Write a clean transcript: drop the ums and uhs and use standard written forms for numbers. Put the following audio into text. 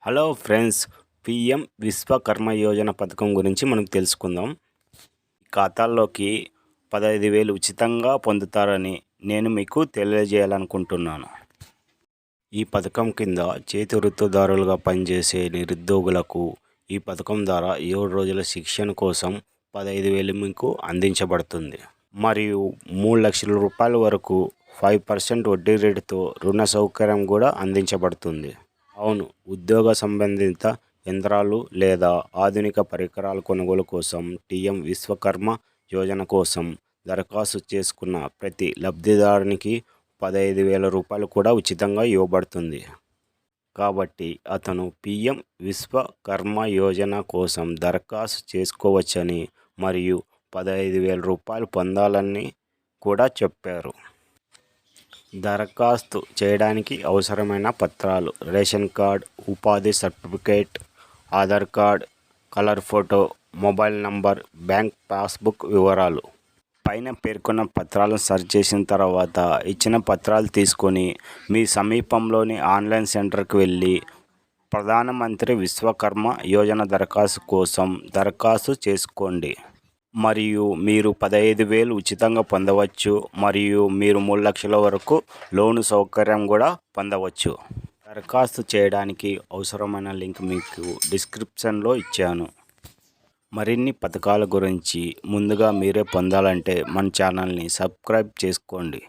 Hello friends, PM Vishwakarma Yojana పథకం గురించి మనం తెలుసుకుందాం. ఖాతాల్లోకి 15,000 ఉచితంగా పొందుతారని నేను మీకు తెలియజేయాలనుకుంటున్నాను. ఈ పథకం కింద చేతి వృత్తిదారులుగా పనిచేసే నిరుద్యోగులకు ఈ పథకం ద్వారా 7 రోజుల శిక్షణ కోసం 15,000 మీకు అందించబడుతుంది. మరియు 3 లక్షల రూపాయల వరకు 5% వడ్డీ రేటుతో రుణ సౌకర్యం కూడా అందించబడుతుంది. అవును, ఉద్యోగ సంబంధిత యంత్రాలు లేదా ఆధునిక పరికరాల కొనుగోలు కోసం టీఎం విశ్వకర్మ యోజన కోసం దరఖాస్తు చేసుకున్న ప్రతి లబ్ధిదారునికి 15,000 రూపాయలు కూడా ఉచితంగా ఇవ్వబడుతుంది. కాబట్టి అతను పిఎం విశ్వకర్మ యోజన కోసం దరఖాస్తు చేసుకోవచ్చని మరియు 15,000 రూపాయలు పొందాలని కూడా చెప్పారు. దరఖాస్తు చేయడానికి అవసరమైన పత్రాలు: రేషన్ కార్డ్, ఉపాధి certificate, Aadhaar card, colour photo, mobile number, bank passbook వివరాలు. పైన పేర్కొన్న పత్రాలను సర్చ్ చేసిన తర్వాత ఇచ్చిన పత్రాలు తీసుకొని మీ సమీపంలోని ఆన్లైన్ సెంటర్కి వెళ్ళి ప్రధానమంత్రి విశ్వకర్మ యోజన దరఖాస్తు కోసం దరఖాస్తు చేసుకోండి. మరియు మీరు 15,000 ఉచితంగా పొందవచ్చు మరియు మీరు 3 లక్షల వరకు లోను సౌకర్యం కూడా పొందవచ్చు. దరఖాస్తు చేయడానికి అవసరమైన లింక్ మీకు డిస్క్రిప్షన్లో ఇచ్చాను. మరిన్ని పథకాల గురించి ముందుగా మీరే పొందాలంటే మన ఛానల్ని సబ్స్క్రైబ్ చేసుకోండి.